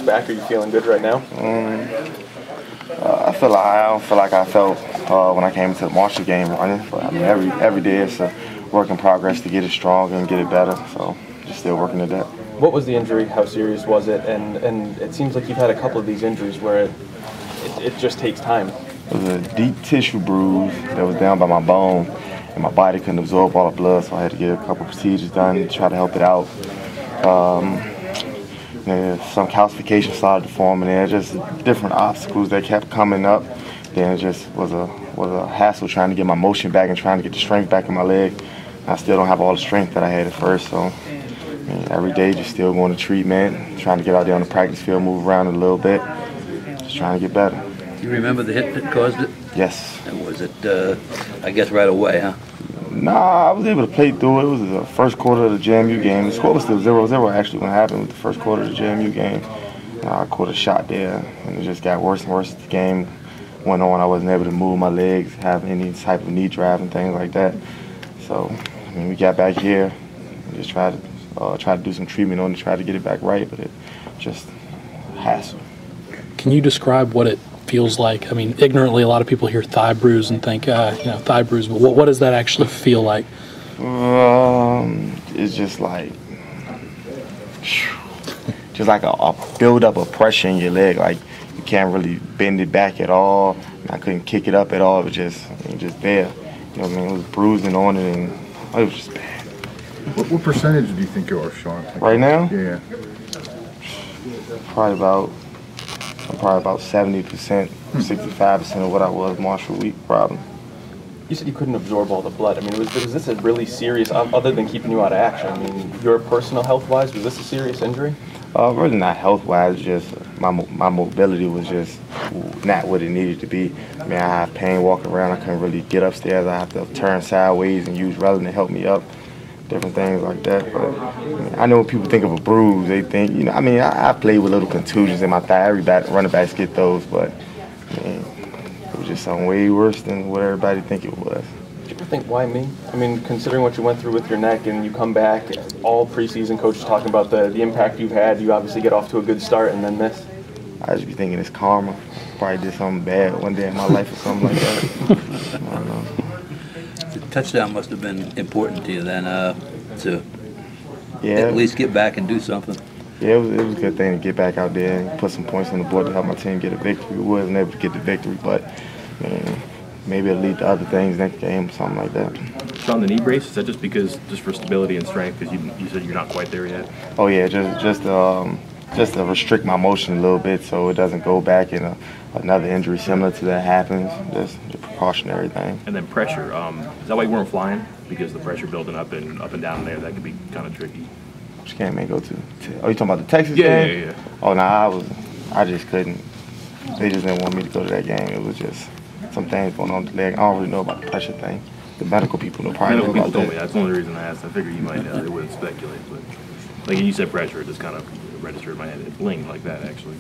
bounce back? Are you feeling good right now? I don't feel like I felt when I came to the Marshall game running. But I mean, every day it's a work in progress to get it stronger and get it better. So just still working at that. What was the injury? How serious was it? And it seems like you've had a couple of these injuries where it just takes time. It was a deep tissue bruise that was down by my bone, and my body couldn't absorb all the blood, so I had to get a couple procedures done to try to help it out. Some calcification started to form in there, just different obstacles that kept coming up. Then it just was a hassle trying to get my motion back and trying to get the strength back in my leg. I still don't have all the strength that I had at first, so every day just still going to treatment, trying to get out there on the practice field, move around a little bit, just trying to get better. Do you remember the hit that caused it? Yes. And was it, I guess, right away, huh? Nah, I was able to play through it. It was the first quarter of the JMU game. The score was still 0-0 actually when it happened with the first quarter of the JMU game. I caught a shot there, and it just got worse and worse as the game went on. I wasn't able to move my legs, have any type of knee drive and things like that. So, I mean, we got back here and just tried to do some treatment on it, try to get it back right, but it just hassle. Can you describe what it feels like? I mean, ignorantly, a lot of people hear thigh bruise and think, thigh bruise. But what does that actually feel like? It's just like a build-up of pressure in your leg. Like you can't really bend it back at all. I couldn't kick it up at all. It was just there. You know what I mean? It was bruising on it, and it was just bad. What percentage do you think you are, Shawne? Like, right now? Yeah. Probably about 70%, 65% of what I was Marshall week, probably. You said you couldn't absorb all the blood. I mean, was this a really serious, other than keeping you out of action? I mean, your personal health-wise, was this a serious injury? Really not health-wise, just my mobility was just not what it needed to be. I mean, I have pain walking around. I couldn't really get upstairs. I have to turn sideways and use Relin to help me up, different things like that. But I know when people think of a bruise, they think, I played with little contusions in my thigh. Every running backs get those, but it was just something way worse than what everybody think it was. Did you ever think, why me? I mean, considering what you went through with your neck and you come back, all preseason coaches talking about the impact you've had, you obviously get off to a good start and then this. I just be thinking it's karma. Probably did something bad one day in my life or something like that. I don't know. The touchdown must have been important to you then, to yeah, at least get back and do something. Yeah, it was a good thing to get back out there and put some points on the board to help my team get a victory. We wasn't able to get the victory, but maybe it'll lead to other things next game or something like that. Shawne, the knee brace, is that just for stability and strength, because you said you're not quite there yet? Oh yeah, just to restrict my motion a little bit so it doesn't go back and another injury similar to that happens. Just a precautionary thing. And then pressure, is that why you weren't flying? Because the pressure building up and down there, that could be kind of tricky. Which game may go to? Oh, you talking about the Texas game? Yeah. Oh no, I just couldn't. They just didn't want me to go to that game. It was just some things going on with the leg. I don't really know about the pressure thing. The medical people know probably know about that. That's the only reason I asked. I figured you might know. They wouldn't speculate, but like you said, pressure, it just kind of registered in my head. It blinked like that, actually.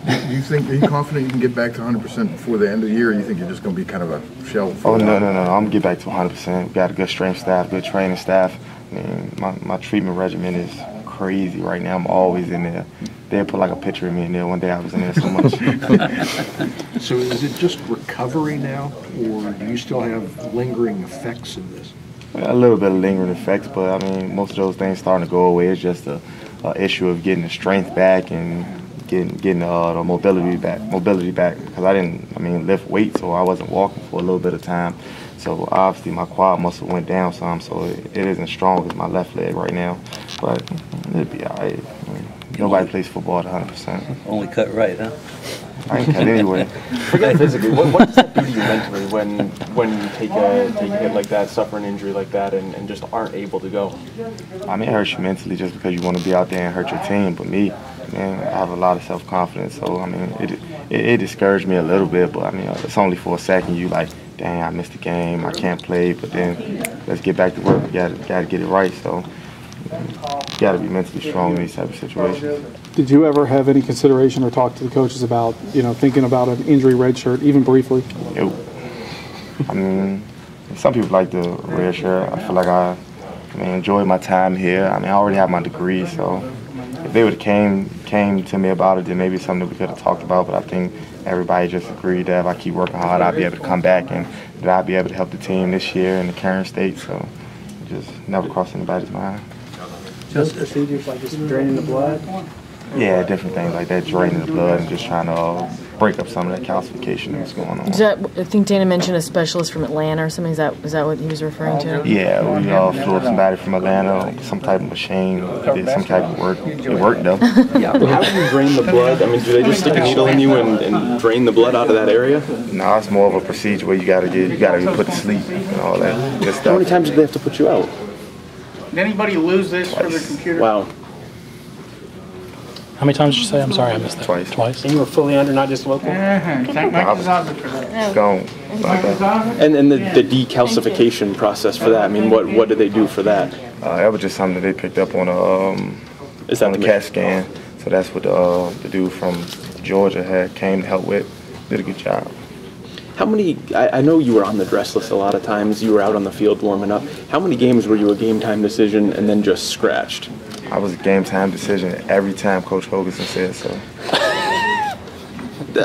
Are you confident you can get back to 100% before the end of the year, or you think you're just going to be kind of a shell? Oh, no. I'm going to get back to 100%. We got a good strength staff, good training staff. I mean, my treatment regimen is crazy right now. I'm always in there. They'll put like a picture of me in there. One day I was in there so much. So is it just recovery now, or do you still have lingering effects of this? A little bit of lingering effects, but I mean, most of those things starting to go away. It's just a issue of getting the strength back and getting the mobility back. Because I didn't lift weights, so I wasn't walking for a little bit of time. So obviously my quad muscle went down some, so it isn't strong as my left leg right now. But it'll be all right. Nobody plays football at 100%. Only cut right, huh? I ain't cut anyway. Forget physically. What does that do to you mentally when you take a hit like that, suffer an injury like that, and just aren't able to go? I mean, it hurts you mentally just because you want to be out there and hurt your team. But me, man, I have a lot of self-confidence. So, I mean, it discouraged me a little bit. But, I mean, it's only for a second. You like, dang, I missed the game. I can't play. But then let's get back to work. We got to get it right. So you got to be mentally strong in these type of situations. Did you ever have any consideration or talk to the coaches about, thinking about an injury red shirt, even briefly? Nope. I mean, some people like the red shirt. I feel like I enjoy my time here. I mean, I already have my degree, so if they would have came to me about it, then maybe it's something that we could have talked about. But I think everybody just agreed that if I keep working hard, I'll be able to come back and that I'll be able to help the team this year in the current state. So it just never crossed anybody's mind. Just procedures like just draining the blood? Yeah, different things like that, draining the blood and just trying to break up some of that calcification that's going on. Is that, I think Dana mentioned a specialist from Atlanta or something. Is that what he was referring to? Yeah, we all flew up somebody from Atlanta, some type of machine, did some type of work. It worked though. How do you drain the blood? I mean, do they just stick a needle in you and drain the blood out of that area? No, it's more of a procedure where you gotta be put to sleep and all that good stuff. How many times did they have to put you out? Did anybody lose this for the computer? Wow. How many times did you say? I'm sorry, I missed that. Twice. And you were fully under, not just local? It's gone. And the decalcification process for that, I mean, what did they do for that? That was just something that they picked up on Is that the CAT scan. So that's what the dude from Georgia came to help with. Did a good job. How many, I know you were on the dress list a lot of times, you were out on the field warming up. How many games were you a game time decision and then just scratched? I was a game time decision every time Coach Hoganson said so.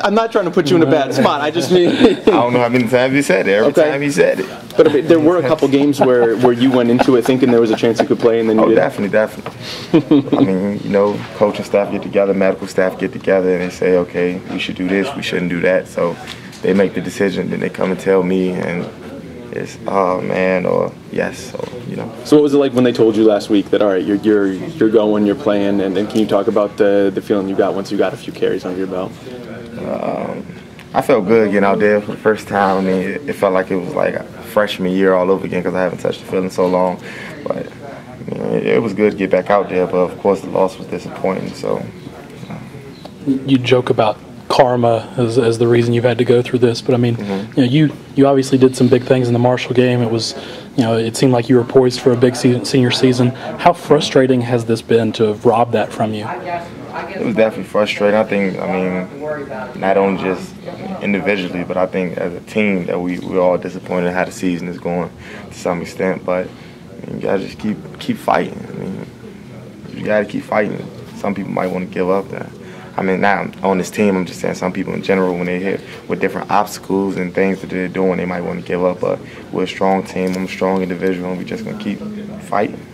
I'm not trying to put you in a bad spot, I just mean... I don't know how many times he said it, every time he said it. But I mean, there were a couple games where you went into it thinking there was a chance you could play and then you didn't. Definitely. I mean, you know, coaching staff get together, medical staff get together, and they say, okay, we should do this, we shouldn't do that. So they make the decision, then they come and tell me, and it's man or yes, so you know. So what was it like when they told you last week that all right, you're going, you're playing, and can you talk about the feeling you got once you got a few carries under your belt? I felt good getting out there for the first time. I mean, it felt like it was like a freshman year all over again because I haven't touched the field in so long. But you know, it was good to get back out there. But of course, the loss was disappointing. So You joke about karma as the reason you've had to go through this, but I mean, you know, you obviously did some big things in the Marshall game. It was, you know, it seemed like you were poised for a big senior season. How frustrating has this been to have robbed that from you? it was definitely frustrating. I mean, not only just individually, but I think as a team that we're all disappointed how the season is going to some extent. But I mean, you gotta just keep fighting. I mean, you gotta keep fighting. Some people might want to give up. I mean, not on this team, I'm just saying some people in general, when they hit with different obstacles and things that they're doing, they might want to give up. But we're a strong team. I'm a strong individual, and we're just going to keep fighting.